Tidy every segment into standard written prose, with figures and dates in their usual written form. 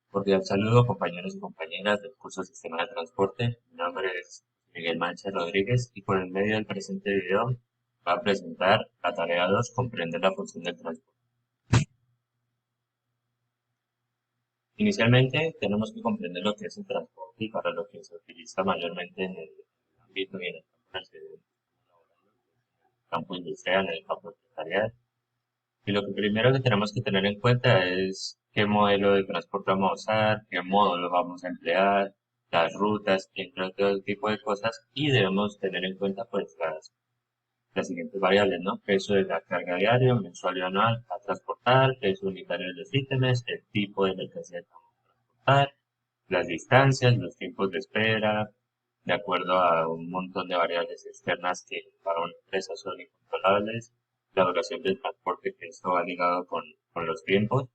Cordial saludo, compañeros y compañeras del curso Sistema de Transporte. Mi nombre es Miguel Mancha Rodríguez y por el medio del presente video voy a presentar la tarea 2, comprender la función del transporte. Inicialmente tenemos que comprender lo que es el transporte y para lo que se utiliza mayormente en el ámbito y en el campo, campo industrial, en el campo empresarial. Y lo que primero que tenemos que tener en cuenta es qué modelo de transporte vamos a usar, qué módulo vamos a emplear, las rutas, entre otro tipo de cosas, y debemos tener en cuenta pues las siguientes variables, ¿no? Peso de la carga diaria, mensual y anual a transportar, peso unitario de los ítems, el tipo de mercancía que vamos a transportar, las distancias, los tiempos de espera, de acuerdo a un montón de variables externas que para una empresa son incontrolables, la duración del transporte, que esto va ligado con los tiempos,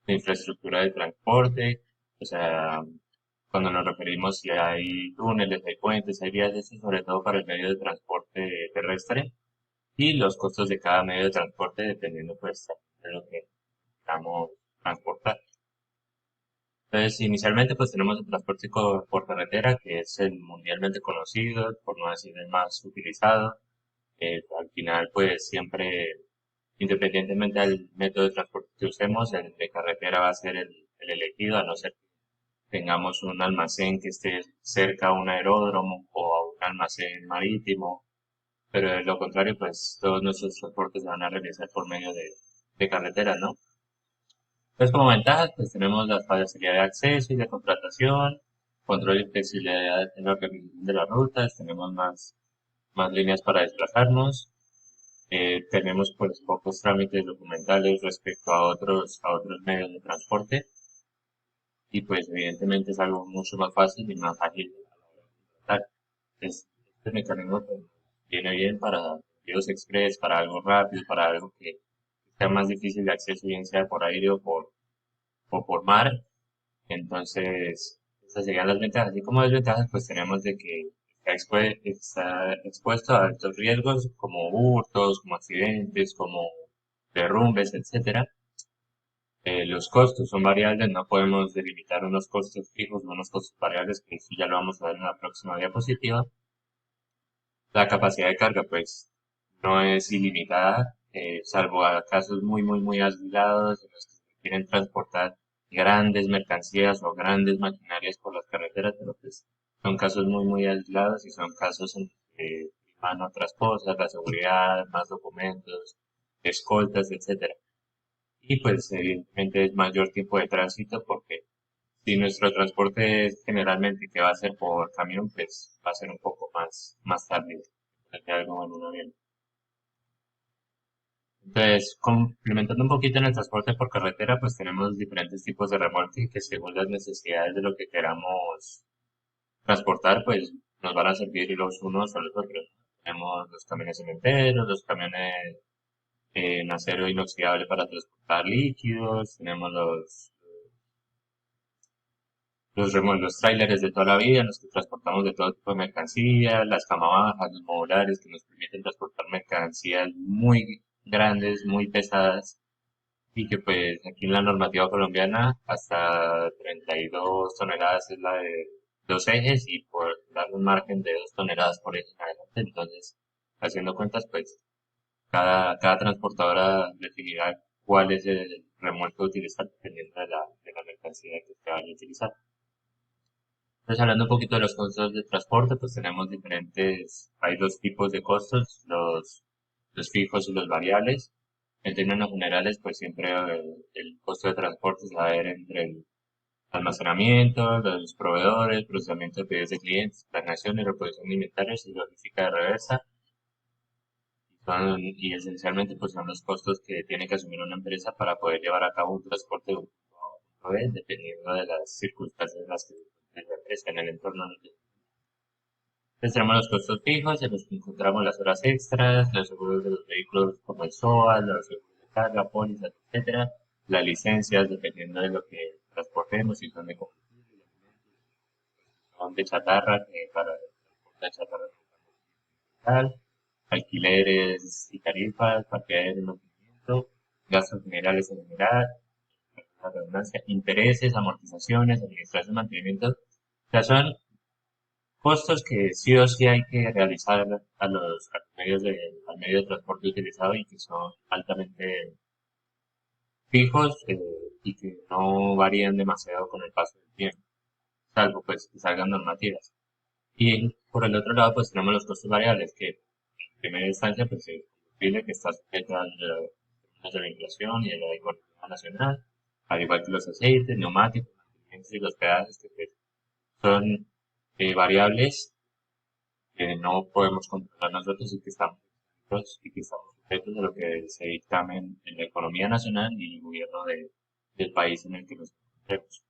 la infraestructura de transporte, o sea, cuando nos referimos si hay túneles, hay puentes, hay vías, eso sobre todo para el medio de transporte terrestre, y los costos de cada medio de transporte dependiendo pues de lo que queramos transportar. Entonces, inicialmente pues tenemos el transporte por carretera, que es el mundialmente conocido, por no decir el más utilizado. Al final pues siempre, independientemente del método de transporte que usemos, el de carretera va a ser el elegido, a no ser que tengamos un almacén que esté cerca a un aeródromo o a un almacén marítimo, pero de lo contrario pues todos nuestros transportes se van a realizar por medio de carretera, ¿no? Pues como ventajas, pues tenemos la facilidad de acceso y de contratación, control y flexibilidad en la organización de las rutas, tenemos más líneas para desplazarnos, tenemos pues pocos trámites documentales respecto a otros medios de transporte y pues evidentemente es algo mucho más fácil y más ágil a la hora de contratar. Este mecanismo pues, viene bien para envíos express, para algo rápido, para algo que sea más difícil de acceso, bien sea por aire o por mar. Entonces, esas serían las ventajas. Así como desventajas, pues tenemos de que está expuesto a altos riesgos como hurtos, como accidentes, como derrumbes, etcétera. Los costos son variables, no podemos delimitar unos costos fijos, unos costos variables, que eso ya lo vamos a ver en la próxima diapositiva. La capacidad de carga, pues, no es ilimitada, salvo a casos muy, muy, muy aislados en los que se quieren transportar grandes mercancías o grandes maquinarias por las carreteras, pero pues son casos muy, muy aislados y son casos en los que priman otras cosas, la seguridad, más documentos, escoltas, etcétera. Y pues evidentemente es mayor tiempo de tránsito porque si nuestro transporte es generalmente que va a ser por camión, pues va a ser un poco más tarde que algo en un avión. Entonces, complementando un poquito en el transporte por carretera, pues tenemos diferentes tipos de remolque que según las necesidades de lo que queramos transportar, pues nos van a servir los unos o los otros. Tenemos los camiones cementeros, los camiones en acero inoxidable para transportar líquidos, tenemos los trailers de toda la vida, en los que transportamos de todo tipo de mercancías, las camabajas, los modulares que nos permiten transportar mercancías muy grandes, muy pesadas, y que pues aquí en la normativa colombiana hasta 32 toneladas es la de dos ejes y por dar un margen de 2 toneladas por eje en adelante. Entonces, haciendo cuentas, pues cada transportadora definirá cuál es el remolque a utilizar dependiendo de la mercancía que se vaya a utilizar. Entonces, hablando un poquito de los costos de transporte, pues tenemos hay dos tipos de costos, los fijos y los variables. En términos generales, pues siempre el costo de transporte se va a ver entre el almacenamiento, los proveedores, procesamiento de pedidos de clientes, planeación y reproducción de inventarios y logística de reversa. Y esencialmente pues son los costos que tiene que asumir una empresa para poder llevar a cabo un transporte de un punto A a un punto B, dependiendo de las circunstancias en las que se encuentre la empresa en el entorno. Entonces tenemos los costos fijos, en los que encontramos las horas extras, los seguros de los vehículos como el SOA, los seguros de carga, pólizas, etcétera, las licencias dependiendo de lo que transportemos, si son de combustible, son de chatarra, para transportar chatarra tal, alquileres y tarifas, parqueadero y mantenimiento, gastos generales en general, la redundancia, intereses, amortizaciones, administración, mantenimiento. O sea, son costos que sí o sí hay que realizar al medio de transporte utilizado y que son altamente fijos y que no varían demasiado con el paso del tiempo, salvo pues que salgan normativas. Y por el otro lado pues tenemos los costos variables que en primera instancia pues el combustible que está sujeto de la inflación y de la economía nacional, al igual que los aceites, neumáticos, mantenimientos y los peajes que pues, son variables que no podemos controlar nosotros y que estamos sujetos a lo que se dictamen en la economía nacional y el gobierno del país en el que nos encontremos.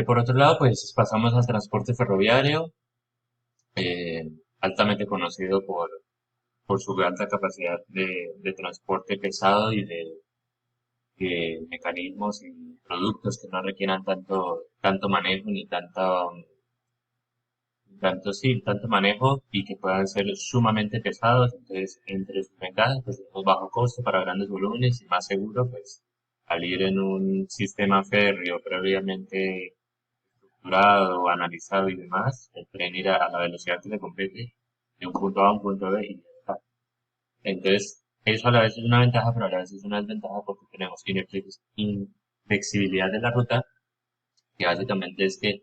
Por otro lado, pues pasamos al transporte ferroviario, eh, altamente conocido por su alta capacidad de transporte pesado y de mecanismos y productos que no requieran tanto manejo ni tanto manejo y que puedan ser sumamente pesados. Entonces, entre sus ventajas, pues tenemos bajo costo para grandes volúmenes y más seguro, pues al ir en un sistema férreo previamente estructurado, analizado y demás, el tren irá a la velocidad que le compete de un punto A a un punto B y ya está. Entonces, eso a la vez es una ventaja, pero a la vez es una desventaja porque tenemos inflexibilidad de la ruta, que básicamente es que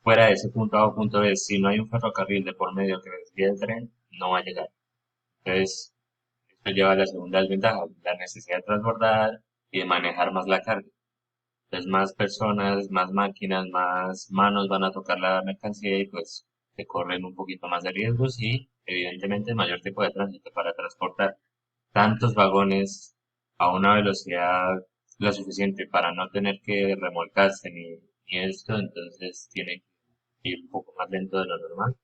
fuera de ese punto A o punto B, si no hay un ferrocarril de por medio que desvíe el tren, no va a llegar. Entonces, esto lleva a la segunda desventaja, la necesidad de transbordar y de manejar más la carga. Entonces, más personas, más máquinas, más manos van a tocar la mercancía y pues se corren un poquito más de riesgos y evidentemente mayor tiempo de tránsito para transportar tantos vagones a una velocidad lo suficiente para no tener que remolcarse ni esto, entonces tiene que ir un poco más lento de lo normal.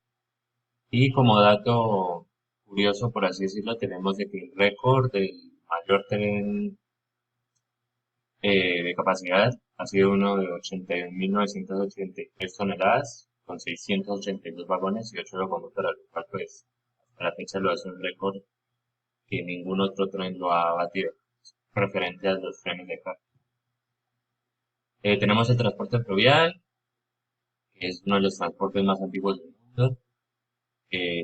Y como dato curioso, por así decirlo, tenemos de que el récord del mayor tren de capacidad ha sido uno de 81.983 toneladas, con 682 vagones y 8 locomotoras, lo cual pues hasta la fecha lo hace un récord que ningún otro tren lo ha batido, referente a los trenes de carga. Tenemos el transporte fluvial, que es uno de los transportes más antiguos del mundo.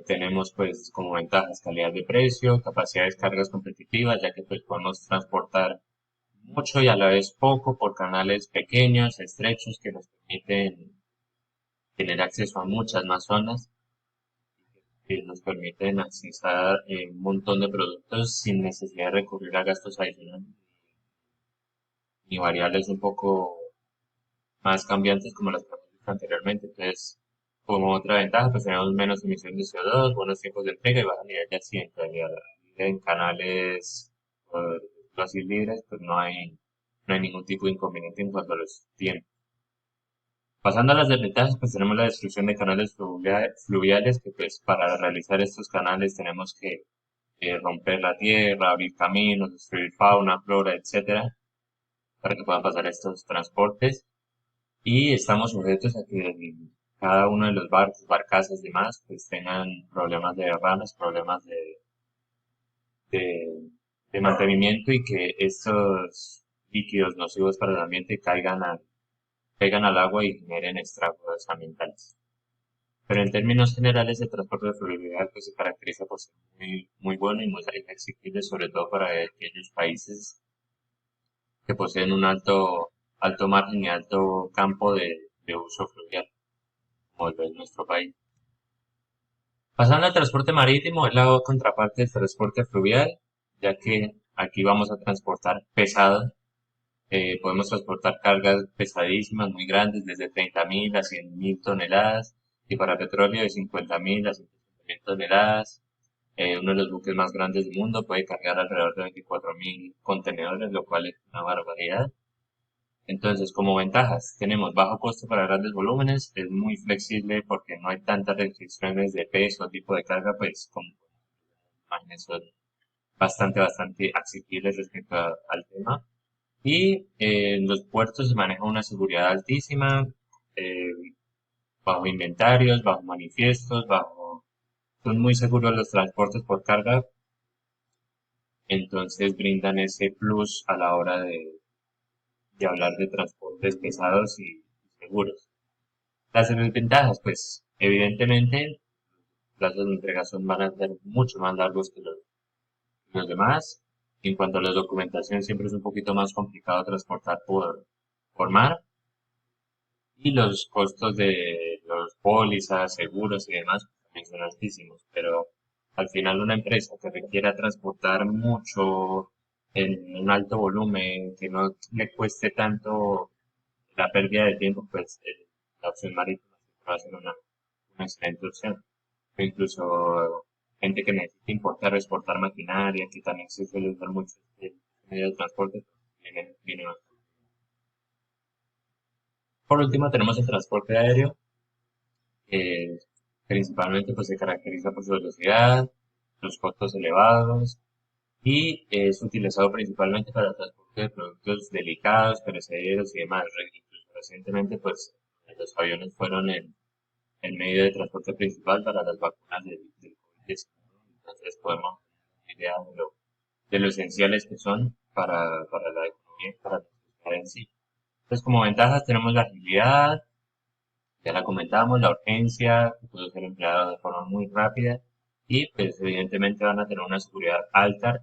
Tenemos pues como ventajas calidad de precio, capacidad de cargas competitivas, ya que pues podemos transportar mucho y a la vez poco por canales pequeños, estrechos, que nos permiten tener acceso a muchas más zonas, que nos permiten accesar un montón de productos sin necesidad de recurrir a gastos adicionales ni variables un poco más cambiantes como las que hemos visto anteriormente. Entonces, como otra ventaja, pues tenemos menos emisión de CO2, buenos tiempos de entrega y baja nivel de accidentalidad. En canales, por decirlo así, libres, pues no hay ningún tipo de inconveniente en cuanto a los tiempos. Pasando a las desventajas, pues tenemos la destrucción de canales fluviales, que pues para realizar estos canales tenemos que romper la tierra, abrir caminos, destruir fauna, flora, etcétera, para que puedan pasar estos transportes. Y estamos sujetos a que cada uno de los barcos, barcazas y demás, pues tengan problemas de derrames, problemas de, de mantenimiento y que estos líquidos nocivos para el ambiente pegan al agua y generen estragos ambientales. Pero en términos generales, el transporte fluvial pues, se caracteriza por ser muy bueno y muy accesible, sobre todo para aquellos países que poseen un alto margen y alto campo de uso fluvial, como lo es nuestro país. Pasando al transporte marítimo, es la contraparte del transporte fluvial, ya que aquí vamos a transportar pesado. Podemos transportar cargas pesadísimas, muy grandes, desde 30.000 a 100.000 toneladas, y para petróleo de 50.000 a 150.000 toneladas. Uno de los buques más grandes del mundo puede cargar alrededor de 24.000 contenedores, lo cual es una barbaridad. Entonces, como ventajas, tenemos bajo costo para grandes volúmenes, es muy flexible porque no hay tantas restricciones de peso o tipo de carga, pues como imágenes son bastante accesibles respecto al tema. Y en los puertos se maneja una seguridad altísima, eh, bajo inventarios, bajo manifiestos, son muy seguros los transportes por carga, entonces brindan ese plus a la hora de hablar de transportes pesados y seguros. Las desventajas, pues evidentemente los plazos de entrega van a ser mucho más largos que los demás. En cuanto a la documentación, siempre es un poquito más complicado transportar por mar. Y los costos de los pólizas, seguros y demás también son altísimos. Pero al final una empresa que requiera transportar mucho en un alto volumen, que no le cueste tanto la pérdida de tiempo, pues la opción marítima siempre va a ser una excelente opción. O incluso gente que necesita importar o exportar maquinaria, que también se suele usar mucho este medio de transporte, pues, viene bastante. Por último, tenemos el transporte aéreo, que principalmente pues, se caracteriza por su velocidad, los costos elevados y es utilizado principalmente para el transporte de productos delicados, perecederos y demás. Incluso recientemente, pues, los aviones fueron el medio de transporte principal para las vacunas del COVID-19. Entonces podemos tener una idea de lo esenciales que son para la economía y para la sociedad en sí. Entonces, como ventajas tenemos la agilidad, ya la comentamos, la urgencia, que puede ser empleada de forma muy rápida y pues evidentemente van a tener una seguridad alta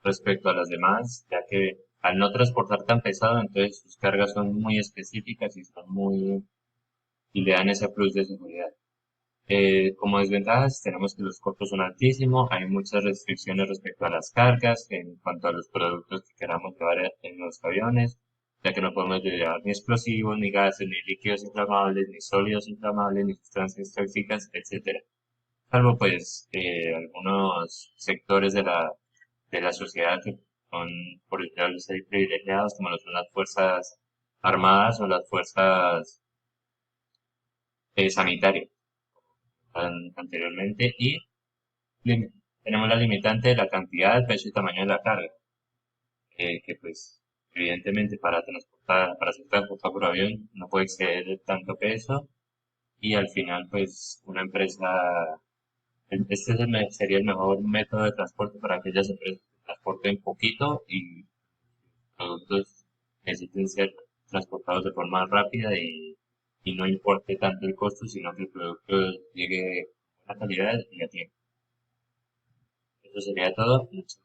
respecto a las demás, ya que al no transportar tan pesado, entonces sus cargas son muy específicas y son y le dan ese plus de seguridad. Como desventajas tenemos que los costos son altísimos, hay muchas restricciones respecto a las cargas en cuanto a los productos que queramos llevar en los aviones, ya que no podemos llevar ni explosivos, ni gases, ni líquidos inflamables, ni sólidos inflamables, ni sustancias tóxicas, etcétera. Salvo pues algunos sectores de la sociedad que son por el de ser privilegiados, como lo son las fuerzas armadas o las fuerzas sanitarias anteriormente y lim- tenemos la limitante de la cantidad, el peso y tamaño de la carga, que pues evidentemente para ser transportado por avión no puede exceder tanto peso y al final pues una empresa, este sería el mejor método de transporte para aquellas empresas que transporten poquito y productos necesiten ser transportados de forma rápida y no importe tanto el costo, sino que el producto llegue a buena calidad y a tiempo. Eso sería todo. Muchas